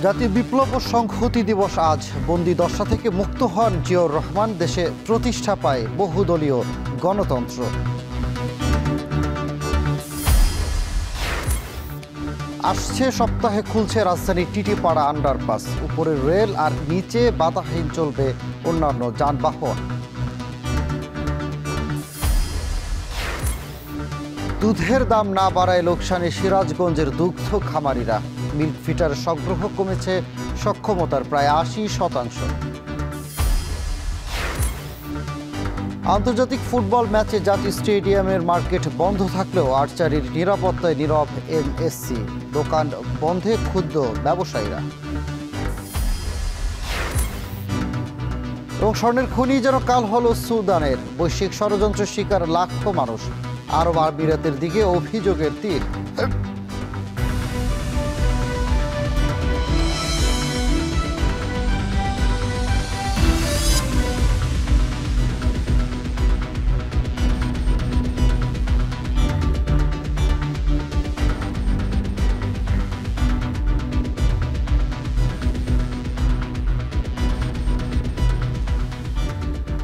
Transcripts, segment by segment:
জাতীয় বিপ্লব ও সংহতি দিবস আজ। বন্দি দশা থেকে মুক্ত হন জিয়াউর রহমান। দেশে প্রতিষ্ঠা পায় বহুদলীয় গণতন্ত্র। আসছে সপ্তাহে খুলছে রাজধানীর টিটিপাড়া আন্ডারপাস। উপরে রেল আর নিচে বাধাহীন চলবে অন্যান্য যানবাহন। দুধের দাম না বাড়ায় লোকসানে সিরাজগঞ্জের দুগ্ধ খামারিরা। মিল্ক ফিটার সংগ্রহ কমেছে সক্ষমতার প্রায় ৮০%। আন্তর্জাতিক ফুটবল ম্যাচে জাতীয় স্টেডিয়ামের মার্কেট বন্ধ থাকলেও আর্চারির নিরাপত্তায় নীরব এনএসসি। দোকান বন্ধে ক্ষুব্ধ ব্যবসায়ীরা। এবং স্বর্ণের খনি যেন কাল হলো সুদানের। বৈশ্বিক ষড়যন্ত্রের শিকার লাখো মানুষ। আরব আমিরাতের দিকে অভিযোগের তীর।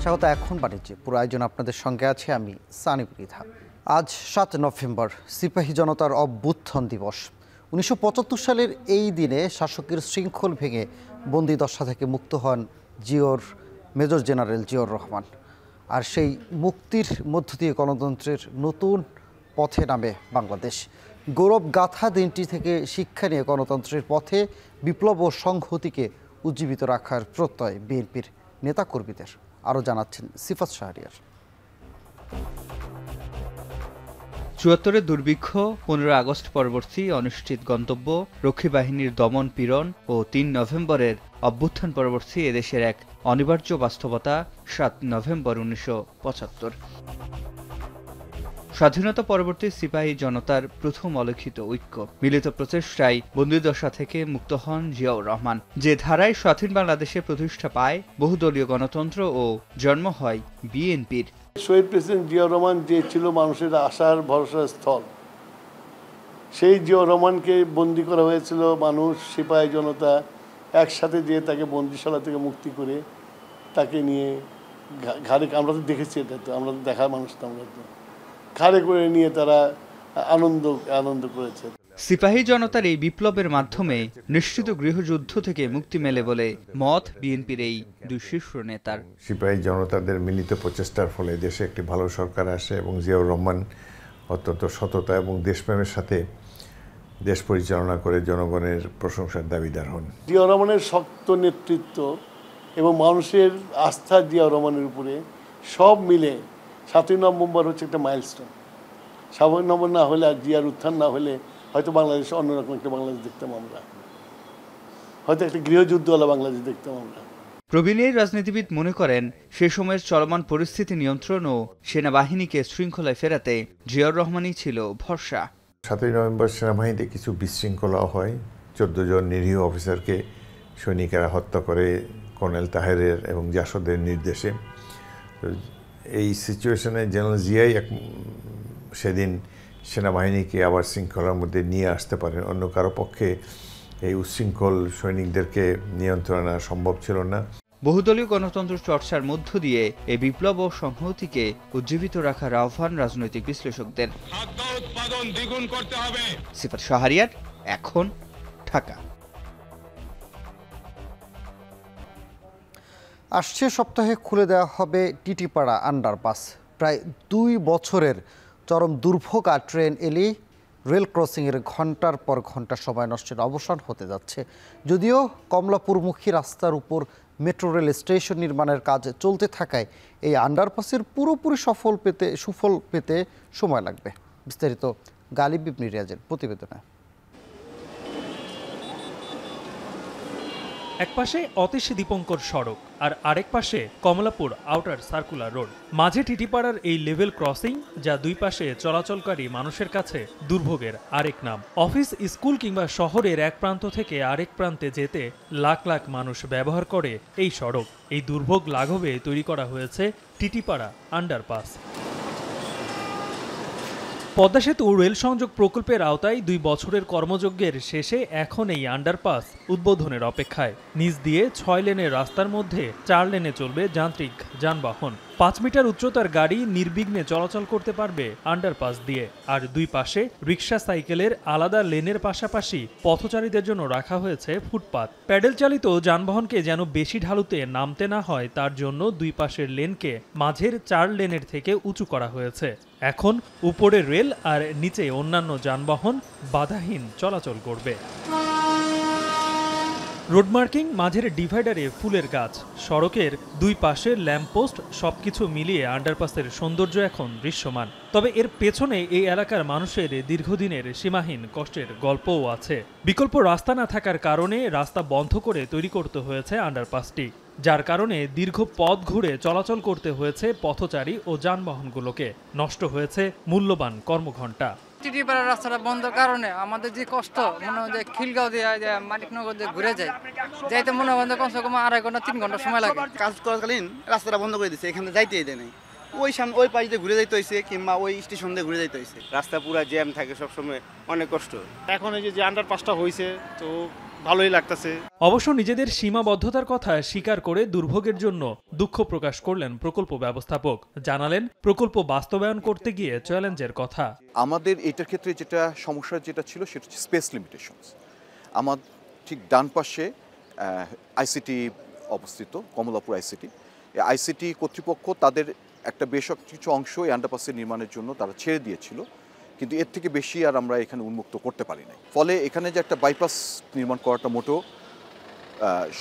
স্বাগত। এখন বাণিজ্যে পুরো আয়োজন আপনাদের সঙ্গে আছে আমি সানি পৃথা। আজ ৭ নভেম্বর সিপাহী জনতার অভ্যুত্থান দিবস। ১৯৭৫ সালের এই দিনে শাসকের শৃঙ্খল ভেঙে বন্দি দশা থেকে মুক্ত হন মেজর জেনারেল জিয়াউর রহমান। আর সেই মুক্তির মধ্য দিয়ে গণতন্ত্রের নতুন পথে নামে বাংলাদেশ। গৌরব গাথা দিনটি থেকে শিক্ষা নিয়ে গণতন্ত্রের পথে বিপ্লব ও সংহতিকে উজ্জীবিত রাখার প্রত্যয় বিএনপির নেতাকর্মীদের। আরও জানাচ্ছেন সিফাত শাহরিয়ার। ৭৪-এর দুর্ভিক্ষ, ১৫ আগস্ট পরবর্তী অনিশ্চিত গন্তব্য, রক্ষী বাহিনীর দমন পীড়ন ও ৩ নভেম্বরের অভ্যুত্থান পরবর্তী এদেশের এক অনিবার্য বাস্তবতা ৭ নভেম্বর ১৯৭৫। স্বাধীনতা পরবর্তী সিপাহী জনতার প্রথম অলিখিত ঐক্য, মিলিত প্রচেষ্টায় বন্দিদশা থেকে মুক্ত হন জিয়াউর রহমান। যে ধারায় স্বাধীন বাংলাদেশে প্রতিষ্ঠা পায় বহুদলীয় গণতন্ত্র ও জন্ম হয় বিএনপির। শহীদ প্রেসিডেন্ট জিয়াউর রহমান যে ছিল মানুষের আশার ভরসার স্থল, সেই জিয়াউর রহমানকে বন্দি করা হয়েছিল মানুষ, সিপাহী জনতা একসাথে যে তাকে বন্দিশালা থেকে মুক্তি করে তাকে নিয়ে ঘাড়ে, আমরা তো দেখেছি, এটা তো আমরা তো দেখার মানুষ, তো আমরা তো ঘাড়ে করে নিয়ে তারা আনন্দ করেছে। সিপাহী জনতার এই বিপ্লবের মাধ্যমে নিশ্চিত গৃহযুদ্ধ থেকে মুক্তি মেলে বলে মত বিএনপির এই দুই শীর্ষ নেতার। সিপাহী জনতাদের মিলিত প্রচেষ্টার ফলে দেশে একটি ভালো সরকার আসে এবং জিয়াউর রহমান অত্যন্ত সততা এবং দেশপ্রেমের সাথে দেশ পরিচালনা করে জনগণের প্রশংসার দাবিদার হন। জিয়াউর রহমানের শক্ত নেতৃত্ব এবং মানুষের আস্থা জিয়াউর রহমানের উপরে সব মিলে ৭ই নভেম্বর হচ্ছে একটা মাইলস্টোন। ৭ই নভেম্বর না হলে, আর জিয়ার উত্থান না হলে হয়তো বাংলাদেশে অন্যরকম একটা বাংলাদেশ দেখতাম আমরা, হয়তো একটা গৃহযুদ্ধওয়ালা বাংলাদেশ দেখতাম আমরা। প্রবীণ এই রাজনীতিবিদ মনে করেন, সে সময়ের চলমান পরিস্থিতি নিয়ন্ত্রণ ও সেনাবাহিনীকে শৃঙ্খলায় ফেরাতে জিয়াউর রহমানই ছিল ভরসা। ৭ই নভেম্বর সেনাবাহিনীতে কিছু বিশৃঙ্খলাও হয়। ১৪ জন নিরীহ অফিসারকে সৈনিকেরা হত্যা করে কর্নেল তাহেরের এবং জাসদের নির্দেশে। এই সিচুয়েশনে জেনারেল জিয়াই সেদিন সেনাবাহিনীকে আবার শৃঙ্খলার মধ্যে নিয়ে আসতে পারেন। অন্য কারো পক্ষে এই উচ্ছৃঙ্খল সৈনিকদেরকে নিয়ন্ত্রণ আনা সম্ভব ছিল না। বহুদলীয় গণতন্ত্র চর্চার মধ্য দিয়ে এই বিপ্লব ও সংহতিকে উজ্জীবিত রাখার আহ্বান রাজনৈতিক বিশ্লেষকদের। খাদ্য উৎপাদন দ্বিগুণ করতে হবে। সিফাত শাহরিয়ার, এখন, ঢাকা। আসছে সপ্তাহে খুলে দেওয়া হবে টিটিপাড়া আন্ডারপাস। প্রায় ২ বছরের চরম দুর্ভোগ আর ট্রেন এলেই রেল ক্রসিংয়ের ঘন্টার পর ঘন্টা সময় নষ্টের অবসান হতে যাচ্ছে। যদিও কমলাপুরমুখী রাস্তার উপর মেট্রো রেল স্টেশন নির্মাণের কাজ চলতে থাকায় এই আন্ডারপাসের পুরোপুরি সুফল পেতে সময় লাগবে। বিস্তারিত গালিব ইবনে রিয়াজের প্রতিবেদনে। একপাশে অতীশ দীপঙ্কর সড়ক আর আরেক পাশে কমলাপুর আউটার সার্কুলার রোড। মাঝে টিটিপাড়ার এই লেভেল ক্রসিং, যা দুই পাশে চলাচলকারী মানুষের কাছে দুর্ভোগের আরেক নাম। অফিস, স্কুল কিংবা শহরের এক প্রান্ত থেকে আরেক প্রান্তে যেতে লাখ লাখ মানুষ ব্যবহার করে এই সড়ক। এই দুর্ভোগ লাঘবে তৈরি করা হয়েছে টিটিপাড়া আন্ডারপাস। পদ্মা সেতু রেল সংযোগ প্রকল্পের আওতায় ২ বছরের কর্মযজ্ঞের শেষে এখন এই আন্ডারপাস উদ্বোধনের অপেক্ষায়। নিচ দিয়ে ৬ লেনের রাস্তার মধ্যে ৪ লেনে চলবে যান্ত্রিক যানবাহন। ৫ মিটার উচ্চতার গাড়ি নির্বিঘ্নে চলাচল করতে পারবে আন্ডারপাস দিয়ে। আর দুই পাশে রিক্সা সাইকেলের আলাদা লেনের পাশাপাশি পথচারীদের জন্য রাখা হয়েছে ফুটপাত। প্যাডেল চালিত যানবাহনকে যেন বেশি ঢালুতে নামতে না হয় তার জন্য দুই পাশের লেনকে মাঝের ৪ লেনের থেকে উঁচু করা হয়েছে। এখন উপরে রেল আর নিচে অন্যান্য যানবাহন বাধাহীন চলাচল করবে। রোড মার্কিং, মাঝের ডিভাইডারে ফুলের গাছ, সড়কের দুই পাশের ল্যাম্পপোস্ট সবকিছু মিলিয়ে আন্ডারপাসের সৌন্দর্য এখন দৃশ্যমান। তবে এর পেছনে এই এলাকার মানুষের দীর্ঘদিনের সীমাহীন কষ্টের গল্পও আছে। বিকল্প রাস্তা না থাকার কারণে রাস্তা বন্ধ করে তৈরি করতে হয়েছে আন্ডারপাসটি, যার কারণে দীর্ঘ পথ ঘুরে চলাচল করতে হয়েছে পথচারী ও যানবাহনগুলোকে। নষ্ট হয়েছে মূল্যবান কর্মঘণ্টা। টিটিপাড়ার রাস্তাটা বন্ধের কারণে আমাদের যে কষ্ট, মনে হয় যে খিলগাঁও দিয়ে মানিকনগর দিয়ে ঘুরে যায়, যাইতে মনে হয় কমসে কম 2.5 ঘন্টা 3 ঘন্টা সময় লাগে। কাজ করাকালীন রাস্তাটা বন্ধ করে দিচ্ছে, এখানে যাইতেই দেয় নাই। ওই পাশ দিয়ে ঘুরে যাইতে হয়েছে, কিংবা ওই স্টেশন দিয়ে ঘুরে যাইতে হয়েছে। রাস্তা পুরা জ্যাম থাকে সবসময়, অনেক কষ্ট। এখন এই যে আন্ডারপাসটা হয়েছে তো ভালোই লাগতেছে। অবশ্য নিজেদের সীমাবদ্ধতার কথা স্বীকার করে দুর্ভোগের জন্য দুঃখ প্রকাশ করলেন প্রকল্প ব্যবস্থাপক। জানালেন প্রকল্প বাস্তবায়ন করতে গিয়ে চ্যালেঞ্জের কথা। আমাদের এটার ক্ষেত্রে যেটা সমস্যা যেটা ছিল সেটা হচ্ছে স্পেস লিমিটেশনস। আমার ঠিক ডান পাশে আইসিটি অবস্থিত, কমলাপুর আইসিটি। এই আইসিটি কর্তৃপক্ষ তাদের একটা বেশ কিছু অংশ এই আন্ডারপাসের নির্মাণের জন্য তারা ছেড়ে দিয়েছিল, কিন্তু এর থেকে বেশি আর আমরা এখানে উন্মুক্ত করতে পারি নাই। ফলে এখানে যে একটা বাইপাস নির্মাণ করাটা মোটেও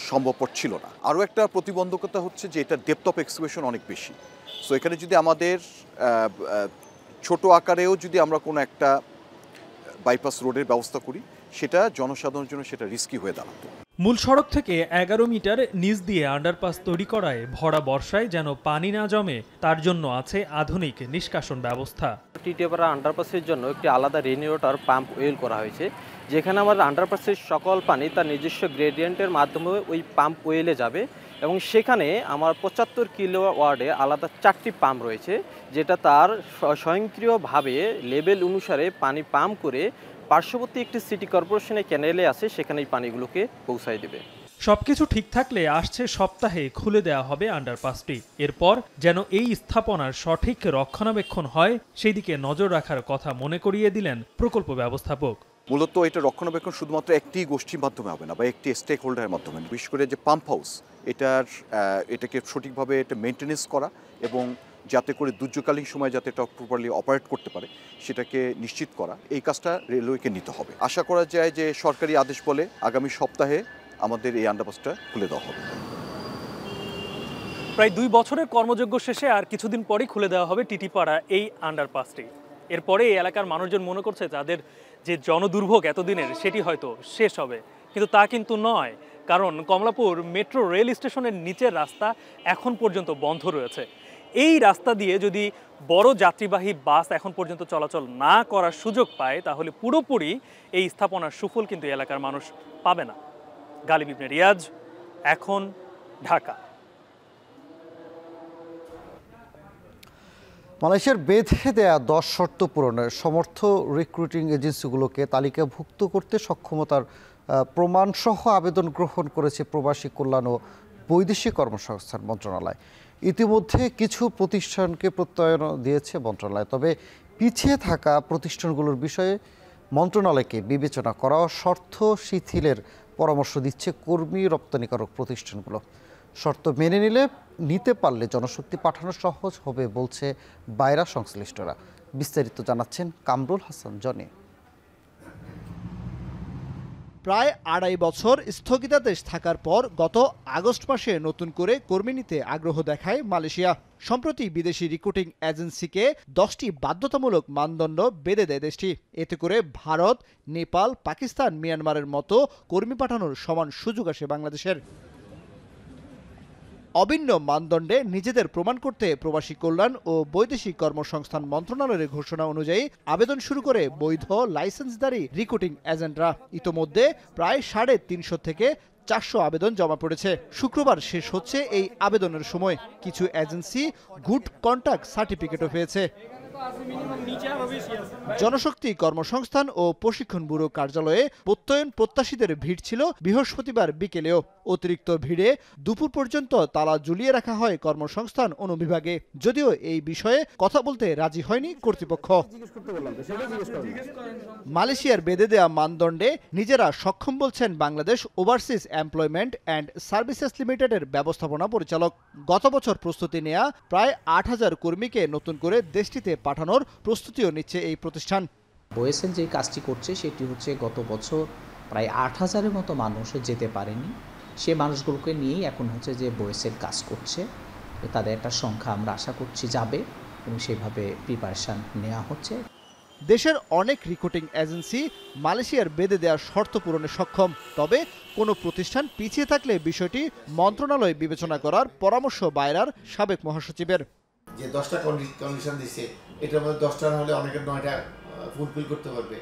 সম্ভবপর ছিল না। আরও একটা প্রতিবন্ধকতা হচ্ছে যে এটা ডেপথ অফ এক্সকাভেশন অনেক বেশি। সো এখানে যদি আমাদের ছোট আকারেও যদি আমরা কোনো একটা বাইপাস রোডের ব্যবস্থা করি, সেটা জনসাধারণের জন্য সেটা রিস্কি হয়ে দাঁড়াতো। মূল সড়ক থেকে 11 মিটার নিচ দিয়ে আন্ডারপাস তৈরি করায় ভরা বর্ষায় যেন পানি না জমে তার জন্য আছে আধুনিক নিষ্কাশন ব্যবস্থা। টিটিপাড়া আন্ডারপাসের জন্য একটি আলাদা রেইন ওয়াটার পাম্প ওয়েল করা হয়েছে, যেখানে আমাদের আন্ডারপাসের সকল পানি তার নিজস্ব গ্রেডিয়েন্টের মাধ্যমে ওই পাম্প ওয়েলে যাবে এবং সেখানে আমার 75 কিলো ওয়ার্ডে আলাদা 4টি পাম্প রয়েছে, যেটা তার স্বয়ংক্রিয়ভাবে লেভেল অনুসারে পানি পাম্প করে পার্শ্ববর্তী একটি সিটি কর্পোরেশনের ক্যানেলে আছে, সেখানে এই পানিগুলোকে পৌঁছায় দেবে। সবকিছু ঠিক থাকলে আসছে সপ্তাহে খুলে দেওয়া হবে আন্ডারপাসটি। এরপর যেন এই স্থাপনার সঠিক রক্ষণাবেক্ষণ হয় সেই দিকে নজর রাখার কথা মনে করিয়ে দিলেন প্রকল্প ব্যবস্থাপক। মূলত এটা রক্ষণাবেক্ষণ শুধুমাত্র একটি গোষ্ঠীর মাধ্যমে হবে না বা একটি স্টেক হোল্ডারের মাধ্যমে, বিশেষ করে যে পাম্প হাউস এটাকে সঠিকভাবে এটা মেনটেনেন্স করা এবং যাতে করে দুর্যোগকালীন সময় যাতে এটা প্রপারলি অপারেট করতে পারে সেটাকে নিশ্চিত করা, এই কাজটা রেলওয়েকে নিতে হবে। আশা করা যায় যে সরকারি আদেশ বলে আগামী সপ্তাহে আমাদের এই আন্ডারপাসটা খুলে দেওয়া হবে। প্রায় 2 বছরের কর্মযজ্ঞ শেষে আর কিছুদিন পরেই খুলে দেওয়া হবে টিটিপাড়া এই আন্ডারপাসটি। এরপরে এই এলাকার মানুষজন মনে করছে তাদের যে জনদুর্ভোগ এতদিনের সেটি হয়তো শেষ হবে, কিন্তু তা কিন্তু নয়। কারণ কমলাপুর মেট্রো রেল স্টেশনের নিচের রাস্তা এখন পর্যন্ত বন্ধ রয়েছে। এই রাস্তা দিয়ে যদি বড় যাত্রীবাহী বাস এখন পর্যন্ত চলাচল না করার সুযোগ পায়, তাহলে পুরোপুরি এই স্থাপনার সুফল কিন্তু এলাকার মানুষ পাবে না। গালিব ইবনে রিয়াজ, এখন, ঢাকা। মালয়েশিয়ার বেঁধে দেয়া 10 শর্ত পূরণের সমর্থ রিক্রুটিং এজেন্সিগুলোকে তালিকাভুক্ত করতে সক্ষমতার প্রমাণসহ আবেদন গ্রহণ করেছে প্রবাসী কল্যাণ ও বৈদেশিক কর্মসংস্থান মন্ত্রণালয়। ইতিমধ্যে কিছু প্রতিষ্ঠানকে প্রত্যয়ন দিয়েছে মন্ত্রণালয়, তবে পিছিয়ে থাকা প্রতিষ্ঠানগুলোর বিষয়ে মন্ত্রণালয়কে বিবেচনা করা ও শর্ত শিথিলের পরামর্শ দিচ্ছে কর্মী রপ্তানিকারক প্রতিষ্ঠানগুলো। শর্ত মেনে নিতে পারলে জনশক্তি পাঠানো সহজ হবে বলছে বাইরা সংশ্লিষ্টরা। বিস্তারিত জানাচ্ছেন কামরুল হাসান জনি। প্রায় 2.5 বছর স্থগিতাদেশ থাকার পর গত আগস্ট মাসে নতুন করে কর্মী নিতে আগ্রহ দেখায় মালয়েশিয়া। সম্প্রতি বিদেশি রিক্রুটিং এজেন্সিকে 10টি বাধ্যতামূলক মানদণ্ড বেঁধে দেয় দেশটি। এতে করে ভারত, নেপাল, পাকিস্তান, মিয়ানমারের মতো কর্মী পাঠানোর সমান সুযোগ আসে বাংলাদেশের। অভিন্ন মানদণ্ডে নিজেদের প্রমাণ করতে প্রবাসী কল্যাণ ও বৈদেশিক কর্মসংস্থান মন্ত্রণালয়ের ঘোষণা অনুযায়ী আবেদন শুরু করে বৈধ লাইসেন্সধারী রিক্রুটিং এজেন্টরা। ইতোমধ্যে প্রায় 350 থেকে 400 আবেদন জমা পড়েছে। শুক্রবার শেষ হচ্ছে এই আবেদনের সময়। কিছু এজেন্সি গুড কন্টাক্ট সার্টিফিকেটও পেয়েছে। জনশক্তি কর্মসংস্থান ও প্রশিক্ষণ ব্যুরো কার্যালয়ে প্রত্যয়ন প্রত্যাশীদের ভিড় ছিল বৃহস্পতিবার বিকেলেও। অতিরিক্ত ভিড়ে দুপুর পর্যন্ত তালা ঝুলিয়ে রাখা হয় কর্মসংস্থান অনুবিভাগে, যদিও এই বিষয়ে কথা বলতে রাজি হয়নি কর্তৃপক্ষ। মালয়েশিয়ার বেঁধে দেওয়া মানদণ্ডে নিজেরা সক্ষম বলছেন Bangladesh overseas employment and services লিমিটেডের ব্যবস্থাপনা পরিচালক। গত বছর প্রস্তুতি নেওয়া প্রায় ৮,০০০ কর্মীকে নতুন করে দেশটিতে পাঠানোর প্রস্তুতিও নিচ্ছে এই প্রতিষ্ঠান। বোয়েসেল যে কাজটি করছে সেটি হচ্ছে গত বছর প্রায় ৮,০০০-এর মতো মানুষ যেতে পারেনি, সে মানুষগুলোকে নিয়েই এখন হচ্ছে যে বোয়েসেল কাজ করছে। তাদের একটা সংখ্যা আমরা আশা করছি যাবে এবং সেভাবে প্রিপারেশন নেওয়া হচ্ছে। দেশের অনেক রিক্রুটিং এজেন্সি মালয়েশিয়ার বেঁধে দেওয়া শর্ত পূরণে সক্ষম, তবে কোনো প্রতিষ্ঠান পিছিয়ে থাকলে বিষয়টি মন্ত্রণালয় বিবেচনা করার পরামর্শ বাইরার সাবেক মহাসচিবের। যে 10টা কন্ডিশন দিচ্ছে, এটার মধ্যে 10টা হলে অনেকের 9টা ফুলফিল করতে পারবে,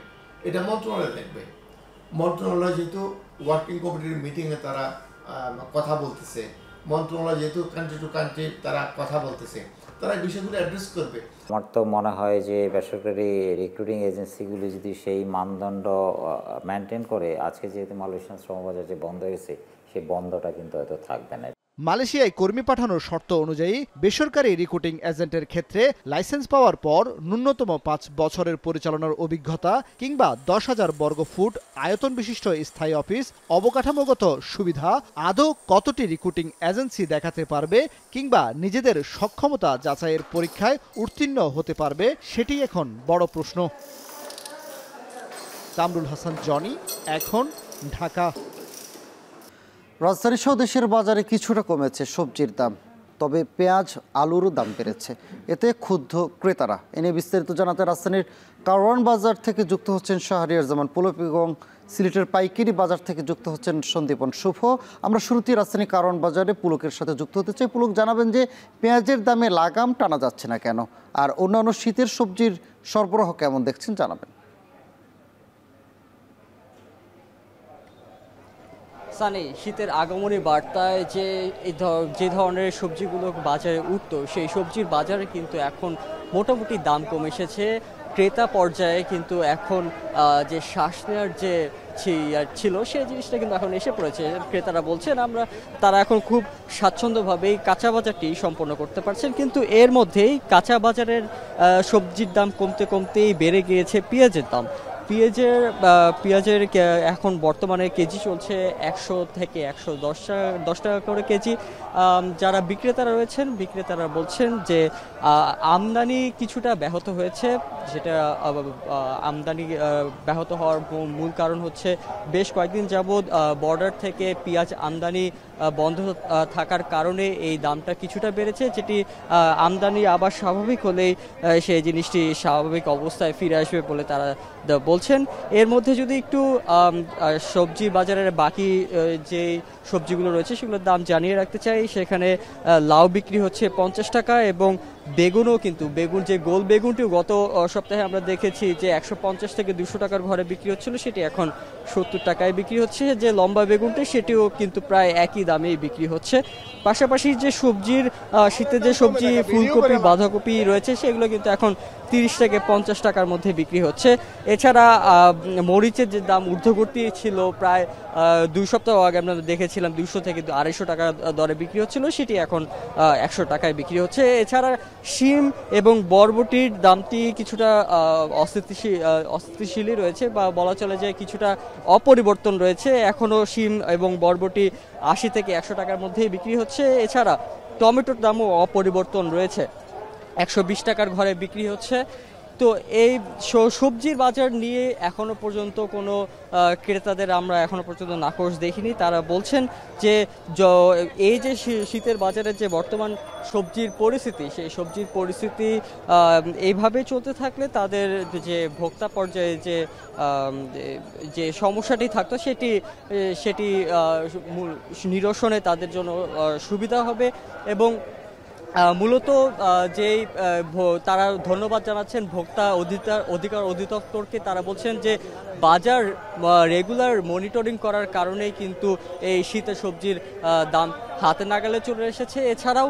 এটা মন্ত্রণালয় দেখবে। মন্ত্রণালয় যেহেতু ওয়ার্কিং কমিটির মিটিংয়ে তারা কথা বলতেছে, মন্ত্রণালয় যেহেতু কান্ট্রি টু কান্ট্রি তারা কথা বলতেছে, তারা বিষয়গুলো অ্যাড্রেস করবে। আমার তো মনে হয় যে বেসরকারি রিক্রুটিং এজেন্সিগুলি যদি সেই মানদণ্ড মেনটেন করে, আজকে যেহেতু মালয়েশিয়ান শ্রমবাজার যে বন্ধ হয়েছে, সেই বন্ধটা কিন্তু হয়তো থাকবে না। মালয়েশিয়ায় কর্মী পাঠানোর শর্ত অনুযায়ী বেসরকারি রিক্রুটিং এজেন্টের ক্ষেত্রে লাইসেন্স পাওয়ার পর ন্যূনতম 5 বছরের পরিচালনার অভিজ্ঞতা কিংবা 10,000 বর্গফুট আয়তন বিশিষ্ট স্থায়ী অফিস, অবকাঠামোগত সুবিধা আদৌ কতটি রিক্রুটিং এজেন্সি দেখাতে পারবে কিংবা নিজেদের সক্ষমতা যাচাইয়ের পরীক্ষায় উত্তীর্ণ হতে পারবে, সেটি এখন বড় প্রশ্ন। কামরুল হাসান জনি, এখন, ঢাকা। রাজধানী সহ দেশের বাজারে কিছুটা কমেছে সবজির দাম, তবে পেঁয়াজ আলুরও দাম বেড়েছে, এতে ক্ষুব্ধ ক্রেতারা। এনে বিস্তারিত জানাতে রাজধানীর কারওয়ান বাজার থেকে যুক্ত হচ্ছেন শাহরিয়ার জামান পুলক এবং সিলেটের পাইকারি বাজার থেকে যুক্ত হচ্ছেন সন্দীপন শুভ। আমরা শুরুতেই রাজধানী কারওয়ান বাজারে পুলকের সাথে যুক্ত হতে চাই। পুলক, জানাবেন যে পেঁয়াজের দামে লাগাম টানা যাচ্ছে না কেন, আর অন্যান্য শীতের সবজির সরবরাহ কেমন দেখছেন, জানাবেন। সানি, শীতের আগমনী বার্তায় যে ধরনের সবজিগুলো বাজারে উঠত, সেই সবজির বাজারে কিন্তু এখন মোটামুটি দাম কমে এসেছে। ক্রেতা পর্যায়ে কিন্তু এখন যে শ্বাস নেওয়ার যে ছিল সেই জিনিসটা কিন্তু এখন এসে পড়েছে। ক্রেতারা বলছেন তারা এখন খুব স্বাচ্ছন্দ্যভাবেই কাঁচা বাজারটি সম্পন্ন করতে পারছেন, কিন্তু এর মধ্যেই কাঁচা বাজারের সবজির দাম কমতে কমতেই বেড়ে গিয়েছে পেঁয়াজের দাম। পেঁয়াজের এখন বর্তমানে কেজি চলছে 100 থেকে 110 টাকা করে কেজি। যারা বিক্রেতারা রয়েছেন, বিক্রেতারা বলছেন যে আমদানি কিছুটা ব্যাহত হয়েছে, যেটা আমদানি ব্যাহত হওয়ার মূল কারণ হচ্ছে বেশ কয়েকদিন যাবৎ বর্ডার থেকে পেঁয়াজ আমদানি বন্ধ থাকার কারণে এই দামটা কিছুটা বেড়েছে, যেটি আমদানি আবার স্বাভাবিক হলেই সেই জিনিসটি স্বাভাবিক অবস্থায় ফিরে আসবে বলে তারা বলছেন। এর মধ্যে যদি একটু সবজি বাজারের বাকি যে সবজিগুলো রয়েছে সেগুলোর দাম জানিয়ে রাখতে চাই, সেখানে লাউ বিক্রি হচ্ছে 50 টাকা এবং বেগুনও কিন্তু যে গোল বেগুনটিও গত সপ্তাহে আমরা দেখেছি যে 150 থেকে 200 টাকার ঘরে বিক্রি হচ্ছিল, সেটি এখন 70 টাকায় বিক্রি হচ্ছে। যে লম্বা বেগুনটি সেটিও কিন্তু প্রায় একই দামেই বিক্রি হচ্ছে। পাশাপাশি যে শীতের যে সবজি ফুলকপি বাঁধাকপি রয়েছে সেগুলো কিন্তু এখন 30 থেকে 50 টাকার মধ্যে বিক্রি হচ্ছে। এছাড়া মরিচের যে দাম ঊর্ধ্বগতি ছিল, প্রায় 2 সপ্তাহ আগে আমরা দেখেছিলাম 200 থেকে 250 টাকা দরে বিক্রি হচ্ছিল, সেটি এখন 100 টাকায় বিক্রি হচ্ছে। এছাড়া শিম এবং বরবটির দামটি কিছুটা অস্থিতিশীলই রয়েছে, বা বলা চলে যে কিছুটা অপরিবর্তন রয়েছে। এখনও শিম এবং বরবটি 80 থেকে 100 টাকার মধ্যেই বিক্রি হচ্ছে। এছাড়া টমেটোর দামও অপরিবর্তন রয়েছে, 120 টাকার ঘরে বিক্রি হচ্ছে। তো এই সবজির বাজার নিয়ে এখনো পর্যন্ত কোনো ক্রেতাদের আমরা এখনো পর্যন্ত নাখোশ দেখিনি। তারা বলছেন যে এই যে শীতের বাজারের যে বর্তমান সবজির পরিস্থিতি, সেই সবজির পরিস্থিতি এইভাবে চলতে থাকলে তাদের যে ভোক্তা পর্যায়ে যে সমস্যাটি থাকতো সেটি নিরসনে তাদের জন্য সুবিধা হবে এবং মূলত যেই তারা ধন্যবাদ জানাচ্ছেন ভোক্তা অধিকার অধিদপ্তরকে। তারা বলছেন যে বাজার রেগুলার মনিটরিং করার কারণেই কিন্তু এই শীতের সবজির দাম হাতে নাগালে চলে এসেছে। এছাড়াও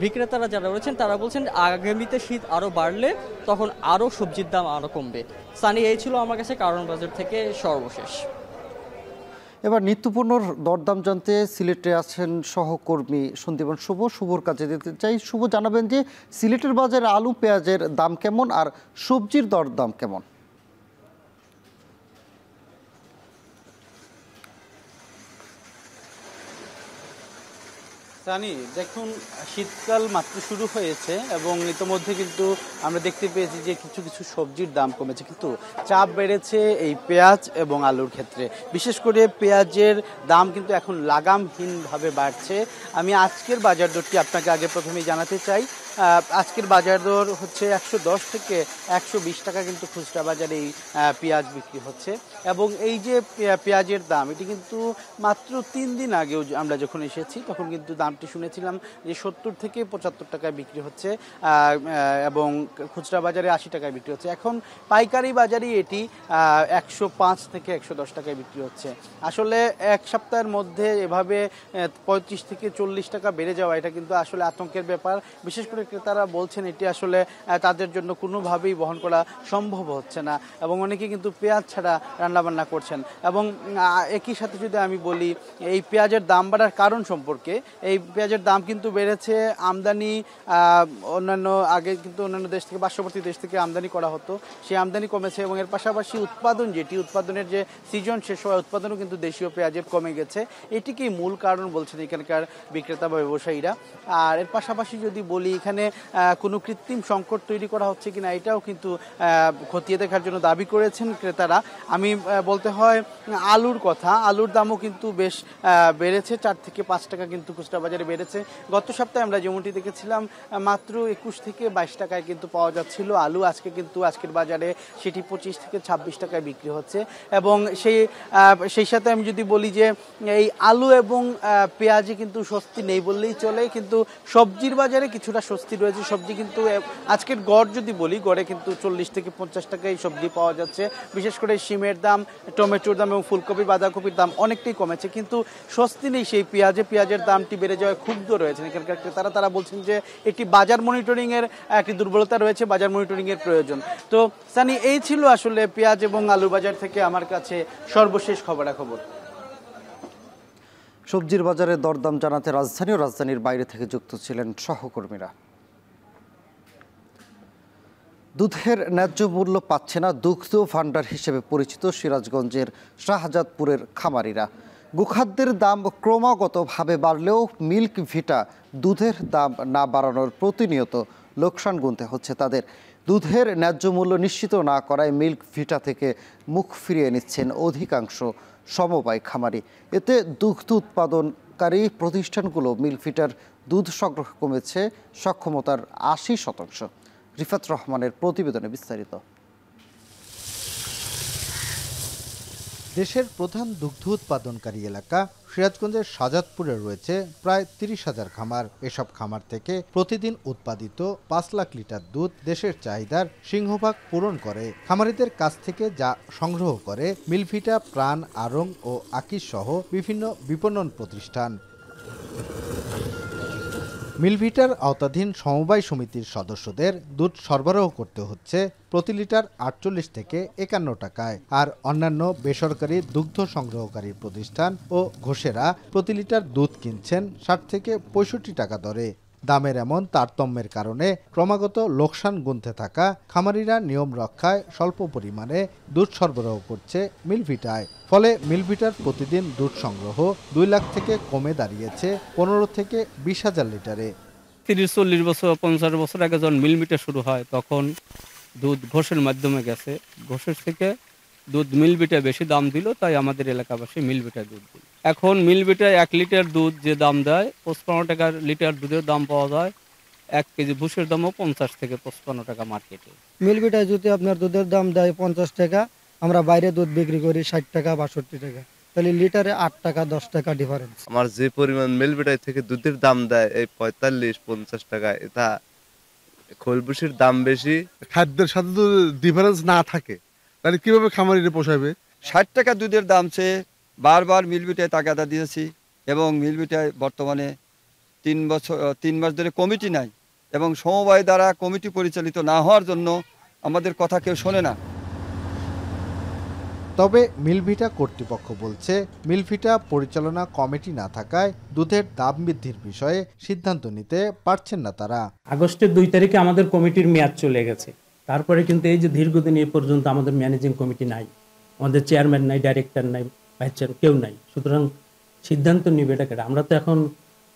বিক্রেতারা যারা রয়েছেন তারা বলছেন আগামীতে শীত আরও বাড়লে তখন আরও সবজির দাম আরও কমবে। সানি, এই ছিল আমার কাছে কারণ বাজার থেকে সর্বশেষ। এবার নিত্যপণ্যর দরদাম জানতে সিলেটে আছেন সহকর্মী সন্দীপন শুভ। শুভর কাছে যেতে চাই। শুভ, জানাবেন যে সিলেটের বাজারে আলু পেঁয়াজের দাম কেমন আর সবজির দরদাম কেমন? জানি, দেখুন, শীতকাল মাত্র শুরু হয়েছে এবং ইতোমধ্যে কিন্তু আমরা দেখতে পেয়েছি যে কিছু কিছু সবজির দাম কমেছে, কিন্তু চাপ বেড়েছে এই পেঁয়াজ এবং আলুর ক্ষেত্রে। বিশেষ করে পেঁয়াজের দাম কিন্তু এখন লাগামহীনভাবে বাড়ছে। আমি আজকের বাজার দরটি আপনাকে আগে প্রথমেই জানাতে চাই। আজকের বাজার দর হচ্ছে 110 থেকে 120 টাকা কিন্তু খুচরা বাজারে এই পেঁয়াজ বিক্রি হচ্ছে। এবং এই যে পেঁয়াজের দাম, এটি কিন্তু মাত্র 3 দিন আগেও আমরা যখন এসেছি তখন কিন্তু দামটি শুনেছিলাম যে 70 থেকে 75 টাকায় বিক্রি হচ্ছে এবং খুচরা বাজারে 80 টাকায় বিক্রি হচ্ছে। এখন পাইকারি বাজারে এটি 105 থেকে 110 টাকায় বিক্রি হচ্ছে। আসলে এক সপ্তাহের মধ্যে এভাবে 35 থেকে 40 টাকা বেড়ে যাওয়া, এটা কিন্তু আসলে আতঙ্কের ব্যাপার। বিশেষ করে ক্রেতারা বলছেন এটি আসলে তাদের জন্য কোনোভাবেই বহন করা সম্ভব হচ্ছে না এবং অনেকে কিন্তু পেঁয়াজ ছাড়া রান্নাবান্না করছেন। এবং একই সাথে যদি আমি বলি এই পেঁয়াজের দাম বাড়ার কারণ সম্পর্কে, এই পেঁয়াজের দাম কিন্তু বেড়েছে আমদানি, অন্যান্য আগে কিন্তু অন্যান্য দেশ থেকে, পার্শ্ববর্তী দেশ থেকে আমদানি করা হতো, সেই আমদানি কমেছে এবং এর পাশাপাশি উৎপাদন, যেটি উৎপাদনের যে সিজন শেষ হওয়া, উৎপাদনও কিন্তু দেশীয় পেঁয়াজের কমে গেছে। এটিকেই মূল কারণ বলছেন এখানকার বিক্রেতা বা ব্যবসায়ীরা। আর এর পাশাপাশি যদি বলি এখানে কোনো কৃত্রিম সংকট তৈরি করা হচ্ছে কিনা, এটাও কিন্তু খতিয়ে দেখার জন্য দাবি করেছেন ক্রেতারা। আমি বলতে হয় আলুর কথা, আলুর দামও কিন্তু বেশ বেড়েছে, 4 থেকে 5 টাকা কিন্তু খুচরা বাজারে বেড়েছে। গত সপ্তাহে আমরা যেমনটি দেখেছিলাম মাত্র 21 থেকে 22 টাকায় কিন্তু পাওয়া যাচ্ছিল আলু, আজকে কিন্তু আজকের বাজারে সেটি 25 থেকে 26 টাকায় বিক্রি হচ্ছে। এবং সেই সাথে আমি যদি বলি যে এই আলু এবং পেঁয়াজে কিন্তু স্বস্তি নেই বললেই চলে, কিন্তু সবজির বাজারে কিছুটা স্বস্তি রয়েছে। সবজি কিন্তু আজকের গড় যদি বলি, গড়ে কিন্তু 40 থেকে 50 টাকায় সবজি পাওয়া যাচ্ছে। বিশেষ করে শিমের দাম, টমেটোর দাম এবং ফুলকপি বাঁধাকপির দাম অনেকটাই কমেছে, কিন্তু স্বস্তি নেই সেই পেঁয়াজের দামটি বেড়ে যাওয়ায় ক্ষুব্ধ রয়েছেন এখানকার ক্রেতারা। তারা বলছেন যে এটি বাজার মনিটরিংয়ের একটি দুর্বলতা রয়েছে, বাজার মনিটরিংয়ের প্রয়োজন। তো সানি, এই ছিল আসলে পেঁয়াজ এবং আলু বাজার থেকে আমার কাছে সর্বশেষ খবরাখবর। সবজির বাজারে দরদাম জানাতে রাজধানী ও রাজধানীর বাইরে থেকে যুক্ত ছিলেন সহকর্মীরা। দুধের ন্যায্য মূল্য পাচ্ছে না দুগ্ধ ভাণ্ডার হিসেবে পরিচিত সিরাজগঞ্জের শাহজাদপুরের খামারিরা। গোখাদ্যের দাম ক্রমাগতভাবে বাড়লেও মিল্ক ভিটা দুধের দাম না বাড়ানোর প্রতিনিয়ত লোকসান গুনতে হচ্ছে তাদের। দুধের ন্যায্য মূল্য নিশ্চিত না করায় মিল্ক ভিটা থেকে মুখ ফিরিয়ে নিচ্ছেন অধিকাংশ সমবায় খামারি। এতে দুগ্ধ উৎপাদনকারী প্রতিষ্ঠানগুলো মিল্ক ভিটার দুধ সংগ্রহ কমেছে সক্ষমতার 80%। রিফাত রহমানের প্রতিবেদনে বিস্তারিত। দেশের প্রধান দুগ্ধ উৎপাদনকারী এলাকা সিরাজগঞ্জের শাহজাদপুরে রয়েছে প্রায় 30,000 খামার। এসব খামার থেকে প্রতিদিন উৎপাদিত 5 লাখ লিটার দুধ দেশের চাহিদার সিংহভাগ পূরণ করে। খামারিদের কাছ থেকে যা সংগ্রহ করে মিলভিটা, প্রাণ, আড়ং ও আকিস সহ বিভিন্ন বিপণন প্রতিষ্ঠান। মিলভিটার আওতাধীন সমবায় সমিতির সদস্যদের দুধ সরবরাহ করতে হচ্ছে প্রতি লিটার 48 থেকে 51 টাকায়, আর অন্যান্য বেসরকারি দুগ্ধ সংগ্রহকারী প্রতিষ্ঠান ও ঘোষেরা প্রতি লিটার দুধ কিনছেন 60 থেকে 65 টাকা দরে। দামের এমন তারতম্যের কারণে ক্রমাগত লোকসান গুনতে থাকা খামারিরা নিয়ম রক্ষায় স্বল্প পরিমাণে দুধ সরবরাহ করছে মিলভিটায়। ফলে মিলভিটার প্রতিদিন দুধ সংগ্রহ 2 লাখ থেকে কমে দাঁড়িয়েছে 15 থেকে 20,000 লিটারে। 30-40 বছর 50 বছর আগে যখন মিলভিটা শুরু হয় তখন দুধ ঘোষের মাধ্যমে গেছে, ঘোষের থেকে দুধ মিলভিটা বেশি দাম দিল, তাই আমাদের এলাকাবাসী মিলভিটা দুধ দিল। এখন মিলভিটায় 1 লিটার দুধ যে দাম দেয় 55 টাকা লিটার দুধের দাম পাওয়া যায়। 1 কেজি ভুষের দামও 50 থেকে 55 টাকা মার্কেটে। মিলভিটায় যদি আপনার দুধের দাম দেয় 50 টাকা, আমরা বাইরে দুধ বিক্রি করি 60 টাকা 62 টাকা। তাহলে লিটারে 8 টাকা 10 টাকা ডিফারেন্স। আমার যে পরিমাণ মিলভিটাই থেকে দুধের দাম দেয় এই 45-50 টাকা, এটা খোলবুসির দাম বেশি। খাদ্যের সাথে তো ডিফারেন্স না থাকে তাহলে কিভাবে খামারিরা পোষাবে? 60 টাকা দুধের দাম চেয়ে বারবার মিলভিটায় তাগাদা দিয়েছি এবং মিলভিটায় বর্তমানে 3 মাস ধরে কমিটি নাই এবং সমবায় দ্বারা কমিটি পরিচালিত না হওয়ার জন্য আমাদের কথা কেউ শোনে না। তবে মিলভিটা কর্তৃপক্ষ বলছে মিলভিটা পরিচালনা কমিটি না থাকায় দুধের দাম বৃদ্ধির বিষয়ে সিদ্ধান্ত নিতে পারছেন না তারা। আগস্টের 2 তারিখে আমাদের কমিটির মেয়াদ চলে গেছে, তারপরে কিন্তু এই যে দীর্ঘদিন এ পর্যন্ত আমাদের ম্যানেজিং কমিটি নাই, আমাদের চেয়ারম্যান নাই, ডাইরেক্টর নাই, ভাইস চেয়ারম্যান কেউ নাই। সুতরাং সিদ্ধান্ত নিবে এটাকে, আমরা তো এখন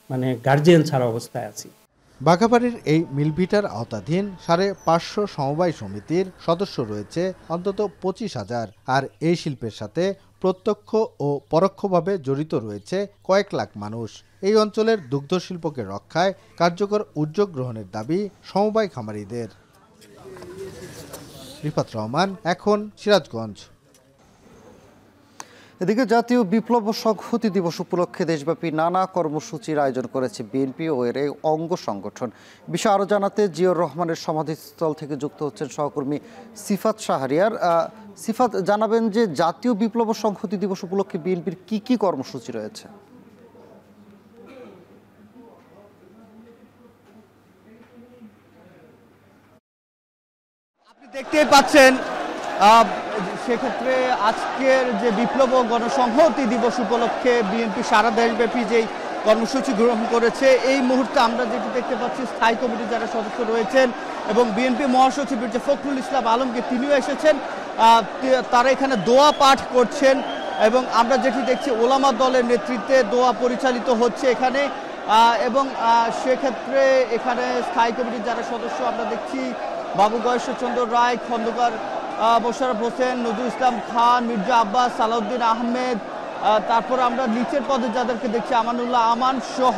মানে গার্জিয়ান ছাড়া অবস্থায় আছি। বাঘাবাড়ির এই মিলভিটার আওতাধীন 550 সমবায় সমিতির সদস্য রয়েছে অন্তত 25,000, আর এই শিল্পের সাথে প্রত্যক্ষ ও পরোক্ষভাবে জড়িত রয়েছে কয়েক লাখ মানুষ। এই অঞ্চলের দুগ্ধ শিল্পকে রক্ষায় কার্যকর উদ্যোগ গ্রহণের দাবি সমবায় খামারিদের। রিফাত রহমান, এখন সিরাজগঞ্জ। এদিকে জাতীয় বিপ্লব ও সংহতি দিবস উপলক্ষে দেশব্যাপী নানা কর্মসূচির আয়োজন করেছে বিএনপি ও এর অঙ্গ সংগঠন। বিষয় আরও জানাতে জিয়র রহমানের সমাধিস্থল থেকে যুক্ত হচ্ছেন সহকর্মী সিফাত শাহরিয়ার। সিফাত, জানাবেন যে জাতীয় বিপ্লব ও সংহতি দিবস উপলক্ষে বিএনপির কি কি কর্মসূচি রয়েছে? আপনি দেখতেই পাচ্ছেন সেক্ষেত্রে আজকের যে বিপ্লব ও গণসংহতি দিবস উপলক্ষে বিএনপি সারা দেশব্যাপী যেই কর্মসূচি গ্রহণ করেছে, এই মুহূর্তে আমরা যেটি দেখতে পাচ্ছি স্থায়ী কমিটির যারা সদস্য রয়েছেন এবং বিএনপি মহাসচিব যে ফখরুল ইসলাম আলমগীর তিনিও এসেছেন, তারা এখানে দোয়া পাঠ করছেন এবং আমরা যেটি দেখছি ওলামা দলের নেতৃত্বে দোয়া পরিচালিত হচ্ছে এখানে। এবং সেক্ষেত্রে এখানে স্থায়ী কমিটির যারা সদস্য আমরা দেখছি বাবু গয়েশ্বরচন্দ্র রায়, খন্দকার মোশাররফ হোসেন, নজরুল ইসলাম খান, মির্জা আব্বাস, সালাউদ্দিন আহমেদ, তারপর আমরা নিচের পদে যাদেরকে দেখছি আমানুল্লাহ আমান সহ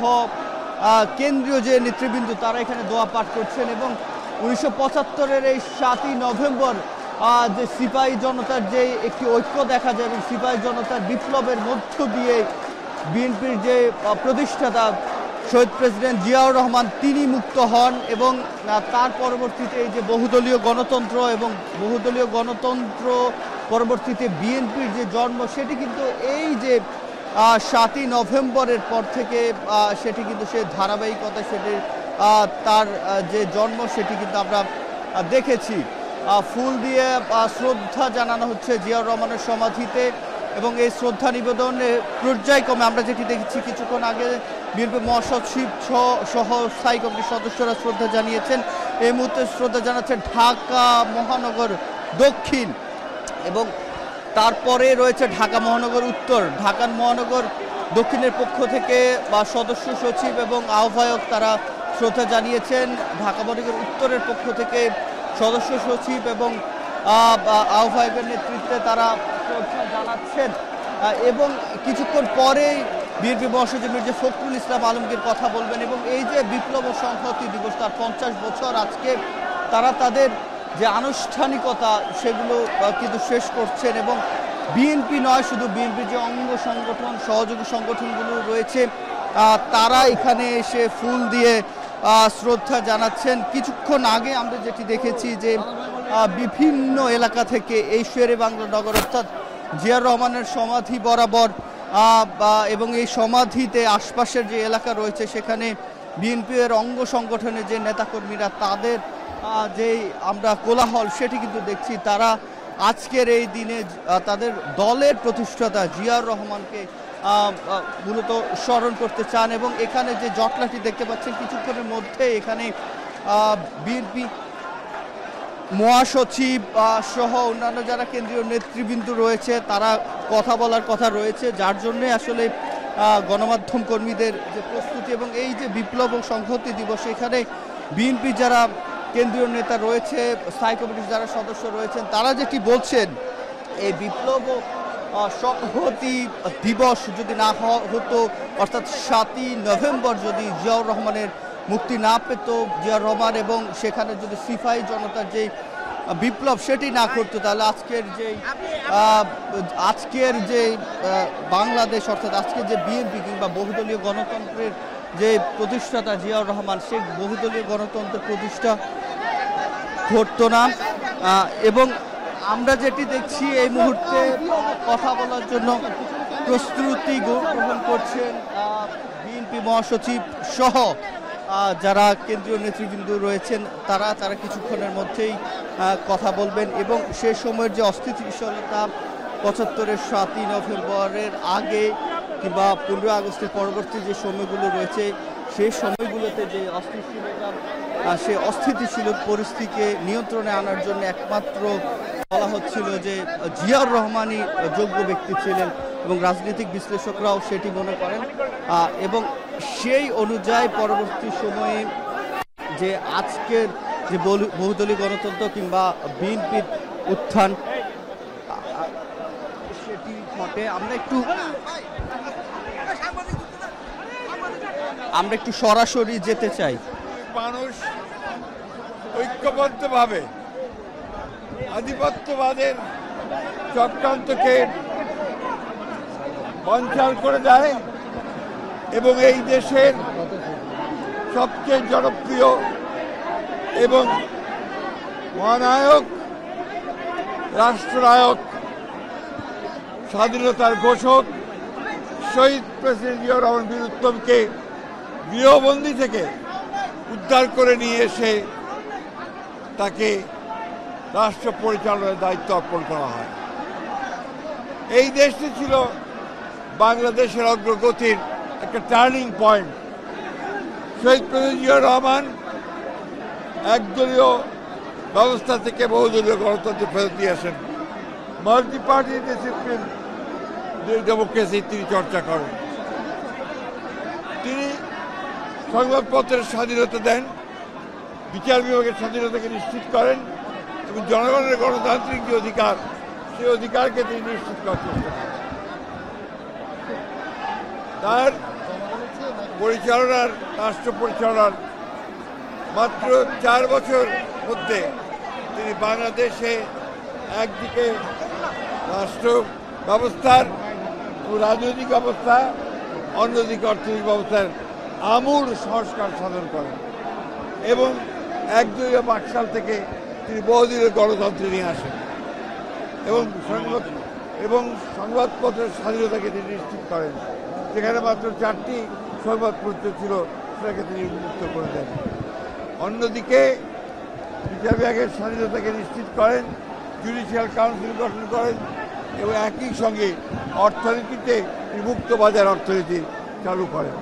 কেন্দ্রীয় যে নেতৃবৃন্দ তারা এখানে দোয়া পাঠ করছেন। এবং 1975-এর এই 7ই নভেম্বর যে সিপাহী জনতার যে একটি ঐক্য দেখা যায় এবং সিপাহী জনতার বিপ্লবের মধ্য দিয়ে বিএনপির যে প্রতিষ্ঠাতা শহীদ প্রেসিডেন্ট জিয়াউর রহমান তিনি মুক্ত হন এবং তার পরবর্তীতে এই যে বহুদলীয় গণতন্ত্র এবং বহুদলীয় গণতন্ত্র পরবর্তীতে বিএনপির যে জন্ম, সেটি কিন্তু এই যে 7ই নভেম্বরের পর থেকে সেটি কিন্তু সে ধারাবাহিকতা, সেটি তার যে জন্ম সেটি কিন্তু আমরা দেখেছি। ফুল দিয়ে শ্রদ্ধা জানানো হচ্ছে জিয়াউর রহমানের সমাধিতে এবং এই শ্রদ্ধা নিবেদনে পর্যায়ক্রমে আমরা যেটি দেখেছি কিছুক্ষণ আগে বিএনপি মহাসচিব সহ স্থায়ী কমিটির সদস্যরা শ্রদ্ধা জানিয়েছেন। এই মুহূর্তে শ্রদ্ধা জানাচ্ছেন ঢাকা মহানগর দক্ষিণ এবং তারপরে রয়েছে ঢাকা মহানগর উত্তর। ঢাকা মহানগর দক্ষিণের পক্ষ থেকে বা সদস্য সচিব এবং আহ্বায়ক তারা শ্রদ্ধা জানিয়েছেন। ঢাকা মহানগর উত্তরের পক্ষ থেকে সদস্য সচিব এবং আহ্বায়কের নেতৃত্বে তারা শ্রদ্ধা জানাচ্ছেন এবং কিছুক্ষণ পরেই বিএনপি মহাসচিব মির্জা ফখরুল ইসলাম আলমগীর কথা বলবেন এবং এই যে বিপ্লব ও সংহতি দিবস তার 50 বছর আজকে তারা তাদের যে আনুষ্ঠানিকতা সেগুলো কিন্তু শেষ করছেন এবং বিএনপি নয়, শুধু বিএনপির যে অঙ্গ সংগঠন সহযোগী সংগঠনগুলো রয়েছে তারা এখানে এসে ফুল দিয়ে শ্রদ্ধা জানাচ্ছেন। কিছুক্ষণ আগে আমরা যেটি দেখেছি যে বিভিন্ন এলাকা থেকে এই শেরে বাংলা নগর অর্থাৎ জিয়াউর রহমানের সমাধি বরাবর এবং এই সমাধিতে আশপাশের যে এলাকা রয়েছে সেখানে বিএনপি এর অঙ্গ সংগঠনের যে নেতাকর্মীরা তাদের যেই আমরা কোলাহল সেটি কিন্তু দেখছি। তারা আজকের এই দিনে তাদের দলের প্রতিষ্ঠাতা জিয়াউর রহমানকে মূলত স্মরণ করতে চান এবং এখানে যে জটলাটি দেখতে পাচ্ছেন কিছুক্ষণের মধ্যে এখানে বিএনপি মহাসচিব সহ অন্যান্য যারা কেন্দ্রীয় নেতৃবৃন্দ রয়েছে তারা কথা বলার কথা রয়েছে, যার জন্য আসলে গণমাধ্যম কর্মীদের যে প্রস্তুতি এবং এই যে বিপ্লব ও সংহতি দিবস এখানে বিএনপি যারা কেন্দ্রীয় নেতা রয়েছে স্থায়ী কমিটির যারা সদস্য রয়েছেন তারা যেটি বলছেন এই বিপ্লব ও সংহতি দিবস যদি না হতো অর্থাৎ 7ই নভেম্বর যদি জিয়াউর রহমানের মুক্তি না পেত জিয়াউর রহমান এবং সেখানে যদি সিপাহী জনতার যে বিপ্লব সেটি না করতো তাহলে আজকের যে বাংলাদেশ অর্থাৎ আজকে যে বিএনপি কিংবা বহুদলীয় গণতন্ত্রের যে প্রতিষ্ঠাতা জিয়াউর রহমান, সেই বহুদলীয় গণতন্ত্রের প্রতিষ্ঠা ঘটতো না। এবং আমরা যেটি দেখছি এই মুহূর্তে কথা বলার জন্য প্রস্তুতি গ্রহণ করছেন বিএনপি মহাসচিব সহ যারা কেন্দ্রীয় নেতৃবৃন্দ রয়েছেন তারা কিছুক্ষণের মধ্যেই কথা বলবেন। এবং সে সময়ের যে অস্থিতিশীলতা ৭৫-এর ৭ই নভেম্বরের আগে কিংবা ১৫ আগস্টের পরবর্তী যে সময়গুলো রয়েছে সেই সময়গুলোতে যে অস্থিতিশীলতা, সে অস্থিতিশীল পরিস্থিতিকে নিয়ন্ত্রণে আনার জন্য একমাত্র বলা হচ্ছিল যে জিয়াউর রহমানই যোগ্য ব্যক্তি ছিলেন এবং রাজনৈতিক বিশ্লেষকরাও সেটি মনে করেন। এবং সেই অনুযায়ী পরবর্তী সময়ে যে আজকের যে বহুদলীয় গণতন্ত্র কিংবা বিএনপির উত্থান সেটি ঘটে। আমরা একটু সরাসরি যেতে চাই। মানুষ ঐক্যবদ্ধভাবে আধিপত্যবাদের চক্রান্তকে বঞ্চনা করে দেয় এবং এই দেশের সবচেয়ে জনপ্রিয় এবং মহানায়ক, রাষ্ট্রনায়ক, স্বাধীনতার ঘোষক শহীদ প্রেসিডেন্ট জিয়াউর রহমান বীর উত্তমকে গৃহবন্দী থেকে উদ্ধার করে নিয়ে এসে তাকে রাষ্ট্র পরিচালনার দায়িত্ব অর্পণ করা হয়। এই দেশটি ছিল বাংলাদেশের অগ্রগতির একটা টার্নিং পয়েন্ট। শহীদ প্রেসিডেন্ট জিয়াউর রহমান একদলীয় ব্যবস্থা থেকে বহুদলীয় গণতন্ত্রে ফেরত দিয়ে আসেন। মাল্টি পার্টি ডিসিপ্লিন ডেমোক্রেসি তিনি চর্চা করেন। তিনি সংবাদপত্রের স্বাধীনতা দেন, বিচার বিভাগের স্বাধীনতাকে নিশ্চিত করেন এবং জনগণের গণতান্ত্রিক যে অধিকার, সেই অধিকারকে তিনি নিশ্চিত করার চেষ্টা করেন। তার পরিচালনার, রাষ্ট্র পরিচালনার মাত্র 4 বছর মধ্যে তিনি বাংলাদেশে একদিকে রাষ্ট্র ব্যবস্থার ও রাজনৈতিক ব্যবস্থা, অন্যদিকে অর্থনৈতিক ব্যবস্থার আমূল সংস্কার সাধন করেন এবং একদলীয় বাকশাল থেকে তিনি বহুদলীয় গণতন্ত্রে নিয়ে আসেন এবং সংবাদপত্রের স্বাধীনতাকে তিনি নিশ্চিত করেন। যেখানে মাত্র 4টি সংবাদপত্র ছিল সেটাকে তিনি উন্মুক্ত করে দেন। অন্যদিকে বিচার বিভাগের স্বাধীনতাকে নিশ্চিত করেন, জুডিশিয়াল কাউন্সিল গঠন করেন এবং একই সঙ্গে অর্থনীতিতে মুক্ত বাজার অর্থনীতি চালু করেন।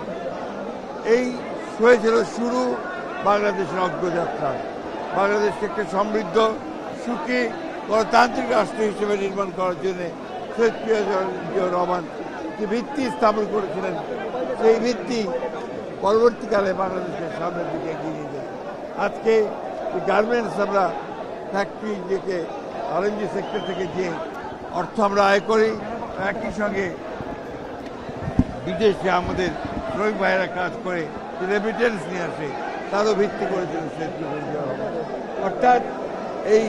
এই হয়েছিল শুরু বাংলাদেশের অগ্রযাত্রা। বাংলাদেশকে একটা সমৃদ্ধ, সুখী, গণতান্ত্রিক রাষ্ট্র হিসেবে নির্মাণ করার জন্য শহীদ জিয়াউর রহমান যে ভিত্তি স্থাপন করেছিলেন, সেই ভিত্তি পরবর্তীকালে বাংলাদেশের সামনের দিকে এগিয়ে নিয়ে যায়। আজকে গার্মেন্টস আমরা ফ্যাক্টরি থেকে আরএনজি সেক্টর থেকে যে অর্থ আমরা আয় করি, একই সঙ্গে বিদেশে আমাদের শ্রমিক ভাইয়েরা কাজ করে যে রেমিটেন্স নিয়ে আসে, তারও ভিত্তি করেছিল শহীদ প্রেসিডেন্ট জিয়াউর রহমান। অর্থাৎ এই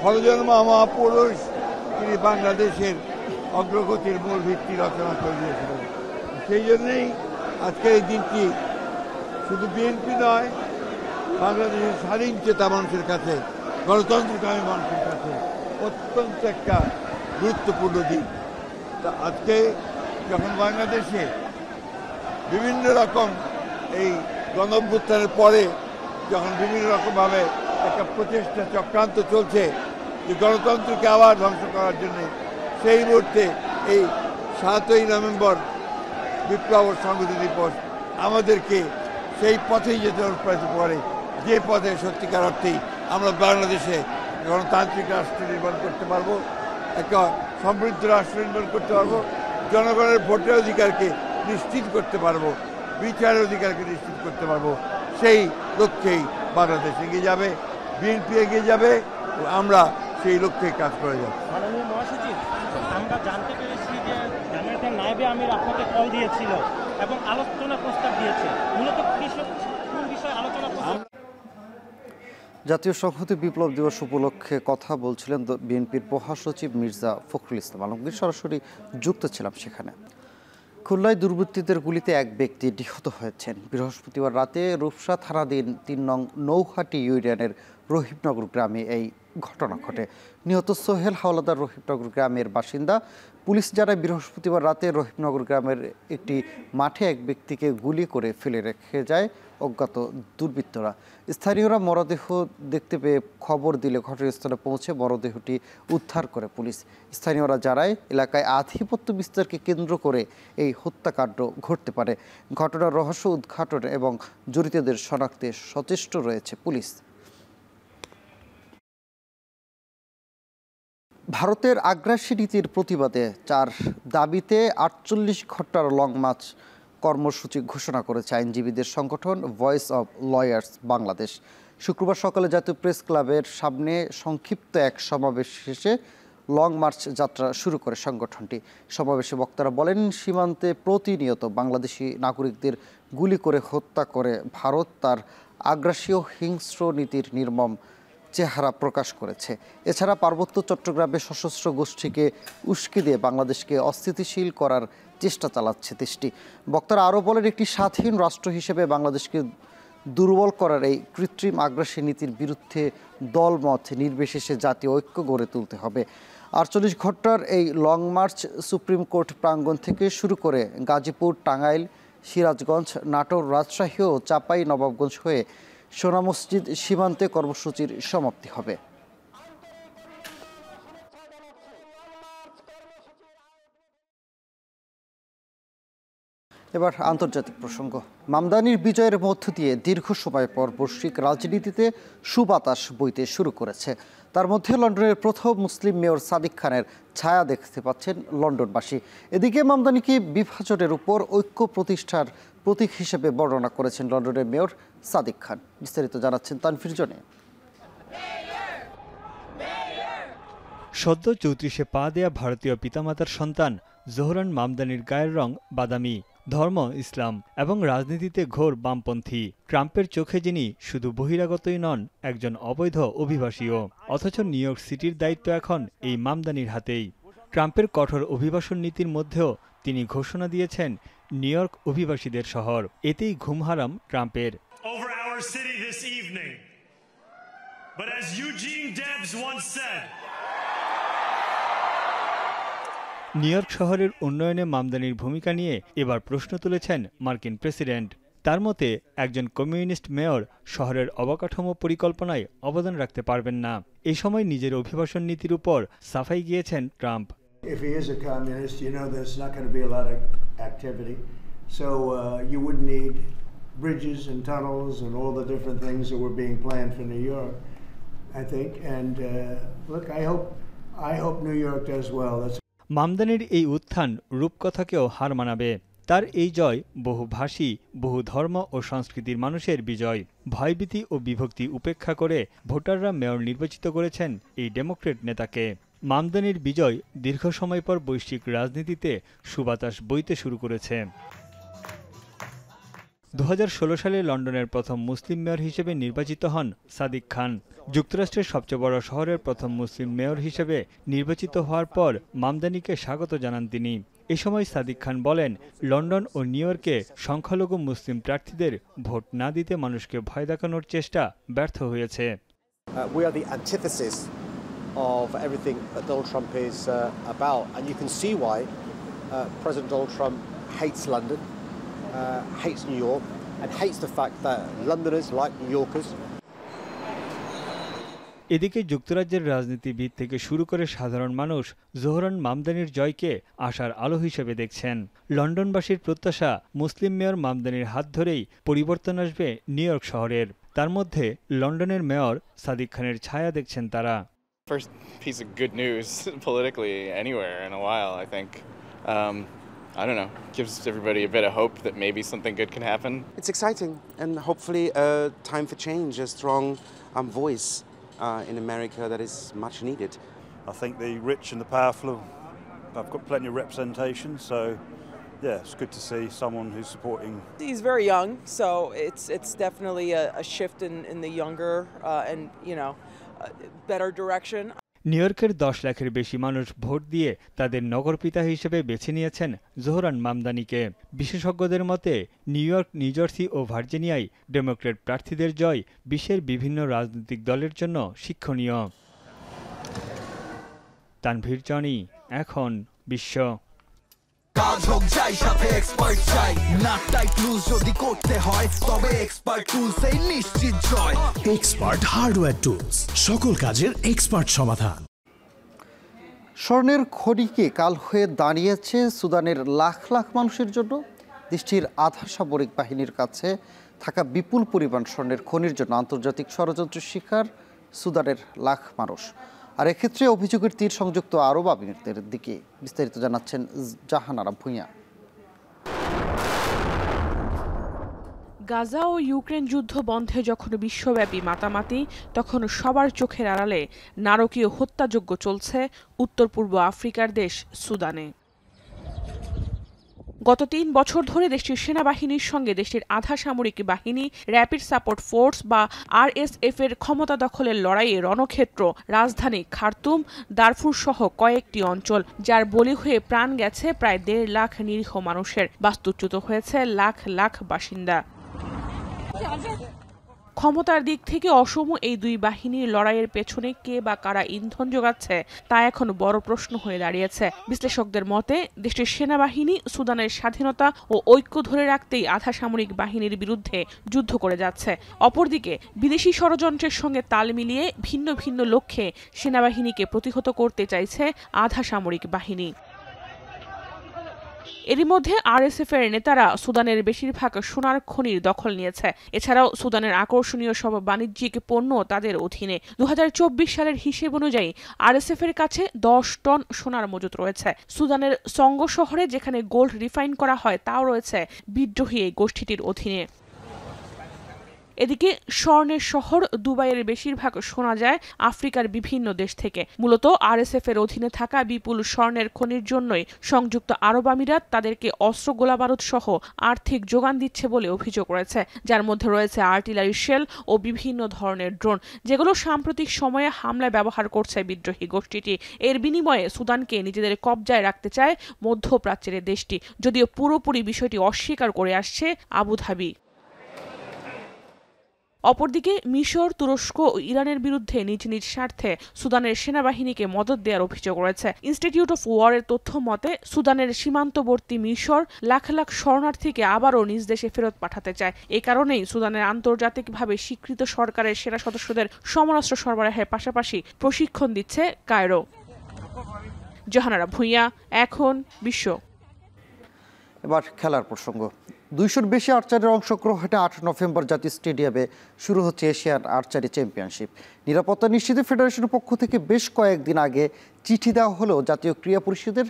ফলজন্মা মহাপুরুষ তিনি বাংলাদেশের অগ্রগতির মূল ভিত্তি রচনা করে দিয়েছিলেন। সেই জন্যেই আজকের এই দিনটি শুধু বিএনপি নয়, বাংলাদেশের স্বাধীন চেতা মানুষের কাছে, গণতন্ত্রকামী মানুষের কাছে অত্যন্ত একটা গুরুত্বপূর্ণ দিন। তা আজকে যখন বাংলাদেশে বিভিন্ন রকম এই গণঅভ্যুত্থানের পরে যখন বিভিন্ন রকমভাবে একটা প্রচেষ্টা চক্রান্ত চলছে যে গণতন্ত্রকে আবার ধ্বংস করার জন্য, সেই মুহূর্তে এই 7ই নভেম্বর বিপ্লব ও সংহতি দিবস আমাদেরকে সেই পথেই যেতে অনুপ্রাণিত করে, যে পথে সত্যিকার অর্থেই আমরা বাংলাদেশে গণতান্ত্রিক রাষ্ট্র নির্মাণ করতে পারবো, একটা সমৃদ্ধ রাষ্ট্র নির্মাণ করতে পারবো, জনগণের ভোটের অধিকারকে নিশ্চিত করতে পারবো, বিচারের অধিকারকে নিশ্চিত করতে পারবো। সেই লক্ষ্যেই বাংলাদেশ এগিয়ে যাবে, বিএনপি এগিয়ে যাবে, আমরা সেই লক্ষ্যে কাজ করে যাব। মাননীয় মহাসচিব, আমরা জানতে পেরেছি যে জামায়াতের নায়েবে আমির আপনাকে কল দিয়েছিল এবং আলোচনা প্রস্তাব দিয়েছে। মূলত কোন বিষয়ে আলোচনা প্রস্তাব? জাতীয় সংহতি বিপ্লব দিবস উপলক্ষে কথা বলছিলেন বিএনপির মহাসচিব মির্জা ফখরুল ইসলাম আলমগীর। সরাসরি যুক্ত ছিলাম সেখানে। খুলনায় দুর্বৃত্তদের গুলিতে এক ব্যক্তি নিহত হয়েছেন। বৃহস্পতিবার রাতে রূপসা থানাধীন ৩ নং নৌহাটি ইউনিয়নের রহিমনগর গ্রামে এই ঘটনা ঘটে। নিহত সোহেল হাওলাদার রহিমনগর গ্রামের বাসিন্দা। পুলিশ জানায় বৃহস্পতিবার রাতে রহিমনগর গ্রামের একটি মাঠে এক ব্যক্তিকে গুলি করে ফেলে রেখে যায় অজ্ঞাত দুর্বৃত্তরা। স্থানীয়রা মরদেহ দেখতে পেয়ে খবর দিলে ঘটনাস্থলে পৌঁছে মরদেহটি উদ্ধার করে পুলিশ। স্থানীয়রা জানায় এলাকায় আধিপত্য বিস্তারকে কেন্দ্র করে এই হত্যাকাণ্ড ঘটতে পারে। ঘটনার রহস্য উদ্ঘাটন এবং জড়িতদের শনাক্তে সচেষ্ট রয়েছে পুলিশ। ভারতের আগ্রাসী নীতির প্রতিবাদে 4 দাবিতে 48 ঘন্টার লং মার্চ কর্মসূচি ঘোষণা করেছে আইনজীবীদের সংগঠন ভয়েস অব লয়ার্স বাংলাদেশ। শুক্রবার সকালে জাতীয় প্রেস ক্লাবের সামনে সংক্ষিপ্ত এক সমাবেশ শেষে লং মার্চ যাত্রা শুরু করে সংগঠনটি। সমাবেশে বক্তারা বলেন, সীমান্তে প্রতিনিয়ত বাংলাদেশি নাগরিকদের গুলি করে হত্যা করে ভারত তার আগ্রাসী ও হিংস্র নীতির নির্মম চেহারা প্রকাশ করেছে। এছাড়া পার্বত্য চট্টগ্রামে সশস্ত্র গোষ্ঠীকে উস্কে দিয়ে বাংলাদেশকে অস্থিতিশীল করার চেষ্টা চালাচ্ছে দেশটি। বক্তারা আরও বলেন, একটি স্বাধীন রাষ্ট্র হিসেবে বাংলাদেশকে দুর্বল করার এই কৃত্রিম আগ্রাসী নীতির বিরুদ্ধে দলমত নির্বিশেষে জাতীয় ঐক্য গড়ে তুলতে হবে। 48 ঘন্টার এই লং মার্চ সুপ্রিম কোর্ট প্রাঙ্গণ থেকে শুরু করে গাজীপুর, টাঙ্গাইল, সিরাজগঞ্জ, নাটোর, রাজশাহী ও চাঁপাই নবাবগঞ্জ হয়ে সোনা মসজিদ সীমান্তে কর্মসূচির সমাপ্তি হবে। এবার আন্তর্জাতিক প্রসঙ্গ। মামদানির বিজয়ের মধ্য দিয়ে দীর্ঘ সময় পর বৈশ্বিক রাজনীতিতে সুবাতাস বইতে শুরু করেছে। তার মধ্যে লন্ডনের প্রথম মুসলিম মেয়র সাদিক খানের ছায়া দেখতে পাচ্ছেন লন্ডনবাসী। এদিকে মামদানিকে বিভাজনের উপর ঐক্য প্রতিষ্ঠার প্রতীক হিসেবে বর্ণনা করেছেন লন্ডনের মেয়র সাদিক খান। বিস্তারিত জানাচ্ছেন তানফির জনে। সদ্য 34-এ পা দেয়া ভারতীয় পিতামাতার সন্তান জোহরান মামদানির গায়ের রং বাদামি, ধর্ম ইসলাম এবং রাজনীতিতে ঘোর বামপন্থী। ট্রাম্পের চোখে যিনি শুধু বহিরাগতই নন, একজন অবৈধ অভিবাসীও। অথচ নিউ ইয়র্ক সিটির দায়িত্ব এখন এই মামদানির হাতেই। ট্রাম্পের কঠোর অভিবাসন নীতির মধ্যেও তিনি ঘোষণা দিয়েছেন নিউ ইয়র্ক অভিবাসীদের শহর। এতেই ঘুম হারাম ট্রাম্পের। নিউ ইয়র্ক শহরের উন্নয়নে মামদানির ভূমিকা নিয়ে এবার প্রশ্ন তুলেছেন মার্কিন প্রেসিডেন্ট। তার মতে, একজন কমিউনিস্ট মেয়র শহরের অবকাঠামো পরিকল্পনায় অবদান রাখতে পারবেন না। এই সময় নিজের অভিবাসন নীতির উপর সাফাই গিয়েছেন Trump. If he is a communist, you know there's not going to be a lot of activity. So you wouldn't need bridges and tunnels and all the different things that were being planned for New York, I think. And look, I hope New York does well. মামদানির এই উত্থান রূপকথাকেও হার মানাবে। তার এই জয় বহুভাষী, বহু ধর্ম ও সংস্কৃতির মানুষের বিজয়। ভয়ভীতি ও বিভক্তি উপেক্ষা করে ভোটাররা মেয়র নির্বাচিত করেছেন এই ডেমোক্রেট নেতাকে। মামদানির বিজয় দীর্ঘ সময় পর বৈশ্বিক রাজনীতিতে সুবাতাস বইতে শুরু করেছে। 2016 সালে লন্ডনের প্রথম মুসলিম মেয়র হিসেবে নির্বাচিত হন সাদিক খান। যুক্তরাষ্ট্রের সবচেয়ে বড় শহরের প্রথম মুসলিম মেয়র হিসেবে নির্বাচিত হওয়ার পর মামদানিকে স্বাগত জানান তিনি। এ সময় সাদিক খান বলেন, লন্ডন ও নিউ ইয়র্কে সংখ্যালঘু মুসলিম প্রার্থীদের ভোট না দিতে মানুষকে ভয় দেখানোর চেষ্টা ব্যর্থ হয়েছে। Of everything that Donald Trump is about, and you can see why President Donald Trump hates London, hates New York, and hates the fact that Londoners, like New Yorkers. এদিকে যুক্তরাজ্যের রাজনীতিবিদ থেকে শুরু করে সাধারণ মানুষ জোহরান মামদানির জয়কে আশার আলো হিসেবে দেখছেন। লন্ডনবাসীর প্রত্যাশা, মুসলিম মেয়র মামদানির হাত ধরেই পরিবর্তন আসবে নিউ ইয়র্ক শহরের। তার মধ্যে লন্ডনের মেয়র সাদিক খানের ছায়া দেখছেন তারা। First piece of good news politically anywhere in a while, I think. I don't know, gives everybody a bit of hope that maybe something good can happen. It's exciting and hopefully a time for change, a strong voice in America that is much needed. I think the rich and the powerful have got plenty of representation, so Yeah, it's good to see someone who's supporting. He's very young, so it's definitely a shift in the younger and better direction. নিউইয়র্কের 10 লাখের বেশি মানুষ vote দিয়ে তাদের নগরপিতা হিসেবে বেছে নিয়েছেন Zohran মামদানিকে। বিশেষজ্ঞদের মতে নিউইয়র্ক, নিউজার্সি ও ভার্জিনিয়ায় ডেমোক্র্যাট প্রার্থীদের জয় বিশ্বের বিভিন্ন রাজনৈতিক দলের জন্য শিক্ষণীয়। তানভীর জনি, এখন বিশ্ব। কাজ হোক যাই সাথে এক্সপার্ট চাই, না টাইট লুজ যদি করতে হয় তবে এক্সপার্ট টুলসেই নিশ্চিত জয়। এক্সপার্ট হার্ডওয়্যার টুলস, সকল কাজের এক্সপার্ট সমাধান। স্বর্ণের খনিকে কাল হয়ে দাঁড়িয়েছে সুদানের লাখ লাখ মানুষের জন্য। দেশটির আধা সামরিক বাহিনীর কাছে থাকা বিপুল পরিমাণ স্বর্ণের খনির জন্য আন্তর্জাতিক ষড়যন্ত্রের শিকার সুদানের লাখ মানুষ। আর এক্ষেত্রে অভিযোগের তীর সংযুক্ত আরব আমিরাতের দিকে। বিস্তারিত জানাচ্ছেন জাহানারা ভূঁইয়া। গাজা ও ইউক্রেন যুদ্ধ বন্ধে যখন বিশ্বব্যাপী মাতামাতি, তখন সবার চোখের আড়ালে নারকীয় হত্যাযজ্ঞ চলছে উত্তর পূর্ব আফ্রিকার দেশ সুদানে। গত ৩ বছর ধরে দেশটির সেনাবাহিনীর সঙ্গে দেশটির আধা সামরিক বাহিনী, র্যাপিড সাপোর্ট ফোর্স বা RSF এর ক্ষমতা দখলের লড়াইয়ে রণক্ষেত্র রাজধানী খার্তুম, দারফুর সহ কয়েকটি অঞ্চল, যার বলি হয়ে প্রাণ গেছে প্রায় 1.5 লাখ নিরীহ মানুষের, বাস্তুচ্যুত হয়েছে লাখ লাখ বাসিন্দা। ক্ষমতার দিক থেকে অসম এই দুই বাহিনীর লড়াইয়ের পেছনে কে বা কারা ইন্ধন যোগাচ্ছে তা এখন বড় প্রশ্ন হয়ে দাঁড়িয়েছে। বিশ্লেষকদের মতে দেশটির সেনাবাহিনী সুদানের স্বাধীনতা ও ঐক্য ধরে রাখতেই আধা সামরিক বাহিনীর বিরুদ্ধে যুদ্ধ করে যাচ্ছে। অপরদিকে বিদেশি ষড়যন্ত্রের সঙ্গে তাল মিলিয়ে ভিন্ন ভিন্ন লক্ষ্যে সেনাবাহিনীকে প্রতিহত করতে চাইছে আধা সামরিক বাহিনী। এরই মধ্যে RSF এর নেতারা সুদানের বেশিরভাগ সোনার খনির দখল নিয়েছে। এছাড়াও সুদানের আকর্ষণীয় সব বাণিজ্যিক পণ্য তাদের অধীনে। 2024 সালের হিসেব অনুযায়ী RSF এর কাছে 10 টন সোনার মজুত রয়েছে। সুদানের সঙ্গ শহরে যেখানে গোল্ড রিফাইন করা হয় তাও রয়েছে বিদ্রোহী এই গোষ্ঠীটির অধীনে। এদিকে স্বর্ণের শহর দুবাইয়ের বেশিরভাগ শোনা যায় আফ্রিকার বিভিন্ন দেশ থেকে। মূলত RSF এর অধীনে থাকা বিপুল স্বর্ণের খনির জন্যই সংযুক্ত আরব আমিরাত তাদেরকে অস্ত্র, গোলাবারুদ সহ আর্থিক যোগান দিচ্ছে বলে অভিযোগ রয়েছে, যার মধ্যে রয়েছে আর্টিলারি শেল ও বিভিন্ন ধরনের ড্রোন, যেগুলো সাম্প্রতিক সময়ে হামলায় ব্যবহার করছে বিদ্রোহী গোষ্ঠীটি। এর বিনিময়ে সুদানকে নিজেদের কবজায় রাখতে চায় মধ্যপ্রাচ্যের দেশটি, যদিও পুরোপুরি বিষয়টি অস্বীকার করে আসছে আবুধাবি। অপরদিকে মিশর, তুরস্ক ও ইরানের বিরুদ্ধে নিজ নিজ স্বার্থে সুদানের সেনাবাহিনীকে মদদ দেওয়ার অভিযোগ রয়েছে। ইনস্টিটিউট অফ ওয়ারের তথ্য মতে সুদানের সীমান্তবর্তী মিশর লাখ লাখ শরণার্থীকে আবারও নিজ দেশে ফেরত পাঠাতে চায়। এ কারণেই সুদানের আন্তর্জাতিকভাবে স্বীকৃত সরকারের সেনা সদস্যদের সমরাস্ত্র সরবরাহের পাশাপাশি প্রশিক্ষণ দিচ্ছে কায়রো। জাহানারা ভূঁইয়া, এখন বিশ্ব। এবার খেলার প্রসঙ্গ। 200-র বেশি আর্চারের অংশগ্রহণে 8 নভেম্বর জাতীয় স্টেডিয়ামে শুরু হচ্ছে এশিয়ান আর্চারি চ্যাম্পিয়নশিপ। নিরাপত্তা নিশ্চিতে ফেডারেশনের পক্ষ থেকে বেশ কয়েকদিন আগে চিঠি দেওয়া হলেও জাতীয় ক্রীড়া পরিষদের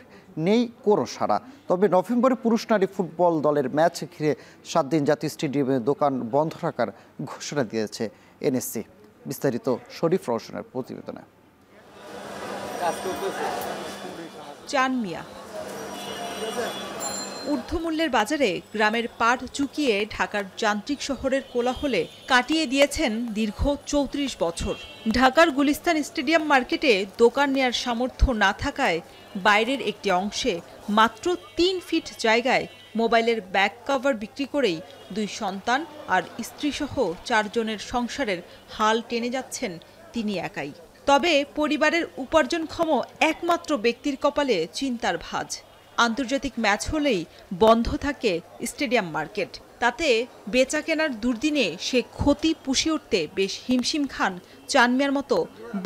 নেই কোনো সাড়া। তবে নভেম্বরে পুরুষ নারী ফুটবল দলের ম্যাচ ঘিরে 7 দিন জাতীয় স্টেডিয়ামে দোকান বন্ধ রাখার ঘোষণা দিয়েছে NSC। বিস্তারিত শরীফ রওশনের প্রতিবেদনে। চান মিয়া ঊর্ধ্বমূল্যের বাজারে গ্রামের পাট চুকিয়ে ঢাকার যান্ত্রিক শহরের কোলাহলে কাটিয়ে দিয়েছেন দীর্ঘ 34 বছর। ঢাকার গুলিস্তান স্টেডিয়াম মার্কেটে দোকান নেয়ার সামর্থ্য না থাকায় বাইরের একটি অংশে মাত্র 3 ফিট জায়গায় মোবাইলের ব্যাক কভার বিক্রি করেই 2 সন্তান আর স্ত্রীসহ 4 জনের সংসারের হাল টেনে যাচ্ছেন তিনি একাই। তবে পরিবারের উপার্জনক্ষম একমাত্র ব্যক্তির কপালে চিন্তার ভাঁজ। আন্তর্জাতিক ম্যাচ হলেই বন্ধ থাকে স্টেডিয়াম মার্কেট। তাতে বেচা কেনার দুর্দিনে সে ক্ষতি পুষিয়ে উঠতে বেশ হিমশিম খান চান মিয়ার মতো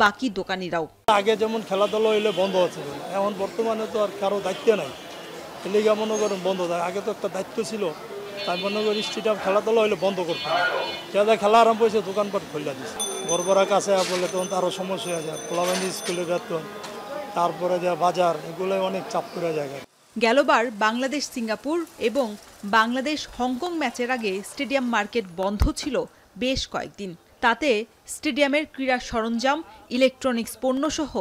বাকি দোকানিরাও। আগে যেমন খেলাধুলা হইলে বন্ধ আছে, এখন বর্তমানে তো আর কারো দায়িত্ব নাই, লিগা মনে করেন বন্ধ থাকে। আগে তো একটা দায়িত্ব ছিল, তাই মনে করি স্টেডিয়াম খেলাধুলা হইলে বন্ধ করতে। যাদের খেলা আরম্ভ হয়েছে দোকানপাট খুলে দিচ্ছে, বড় কাছে বলে তখন তারও সমস্যা হয়ে যায়। পোলাবান্দি স্কুলের বেতন, তারপরে যে বাজার, এগুলো অনেক চাপ করে যায়। গেলবার বাংলাদেশ সিঙ্গাপুর এবং বাংলাদেশ হংকং ম্যাচের আগে স্টেডিয়াম মার্কেট বন্ধ ছিল বেশ কয়েকদিন। তাতে স্টেডিয়ামের ক্রীড়া সরঞ্জাম, ইলেকট্রনিক্স পণ্যসহ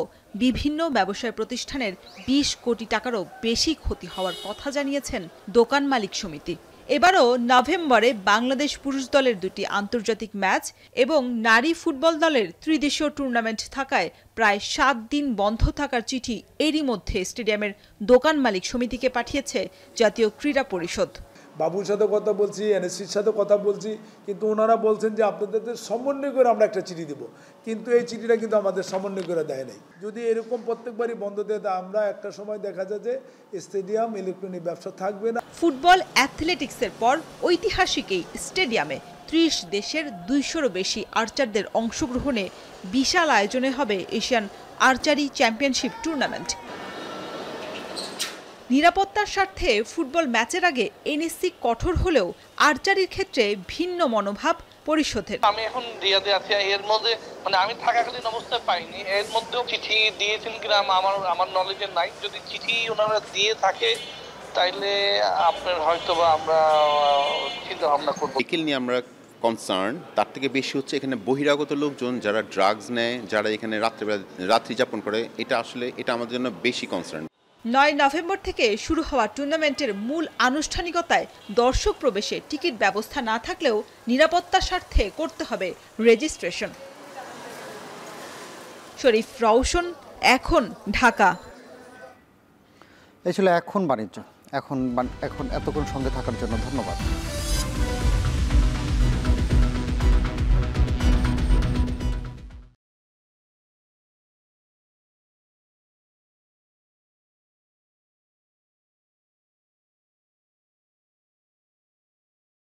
বিভিন্ন ব্যবসায় প্রতিষ্ঠানের ২০ কোটি টাকারও বেশি ক্ষতি হওয়ার কথা জানিয়েছেন দোকান মালিক সমিতি। এবারও নভেম্বরে বাংলাদেশ পুরুষ দলের ২টি আন্তর্জাতিক ম্যাচ এবং নারী ফুটবল দলের ত্রিদেশীয় টুর্নামেন্ট থাকায় প্রায় ৭ দিন বন্ধ থাকার চিঠি এরই মধ্যে স্টেডিয়ামের দোকান মালিক সমিতিকে পাঠিয়েছে জাতীয় ক্রীড়া পরিষদ। বাবুর সাথে কথা বলছি, এনএসসির সাথে কথা বলছি, কিন্তু ওনারা বলছেন যে আপনাদের সমন্বয় করে আমরা একটা চিঠি দেব, কিন্তু এই চিঠিটা কিন্তু আমাদের সমন্বয় করে দেয় নাই। যদি এরকম প্রত্যেকবারই বন্ধ দিয়ে দেয়, আমরা একটা সময় দেখা যায় যে স্টেডিয়াম ইলেকট্রনিক ব্যবসা থাকবে না। ফুটবল অ্যাথলেটিক্সের পর ঐতিহাসিক এই স্টেডিয়ামে ৩০ দেশের ২০০-রও বেশি আর্চারদের অংশগ্রহণে বিশাল আয়োজনে হবে এশিয়ান আর্চারি চ্যাম্পিয়নশিপ টুর্নামেন্ট। নিরাপত্তার স্বার্থে ফুটবল ম্যাচের আগে এনএসসি কঠোর হলেও আর্চারির ক্ষেত্রে ভিন্ন মনোভাব পরিষদের। আমি এখন রিয়াদে আছি, এর মধ্যে আমি থাকাকালীন অবস্থায় পাইনি, এর মধ্যেও চিঠি দিয়েছেন কিনা আমার নলেজে নাই। যদি চিঠি ওনারা দিয়ে থাকে তাইলে আপনার হয়তো বা আমরা চিন্তা ভাবনা করবো। ভেহিকেল নিয়ে আমরা কনসার্ন, তার থেকে বেশি হচ্ছে এখানে বহিরাগত লোকজন যারা ড্রাগস নেয়, যারা এখানে রাত্রি যাপন করে, এটা আমাদের জন্য বেশি কনসার্ন। ৯ নভেম্বর থেকে শুরু হওয়া টুর্নামেন্টের মূল আনুষ্ঠানিকতায় দর্শক প্রবেশে টিকিট ব্যবস্থা না থাকলেও নিরাপত্তার স্বার্থে করতে হবে রেজিস্ট্রেশন। শরীফ রওশন, এখন, ঢাকা। এই ছিল এখন বাণিজ্য। এখন এতক্ষণ সঙ্গে থাকার জন্য ধন্যবাদ।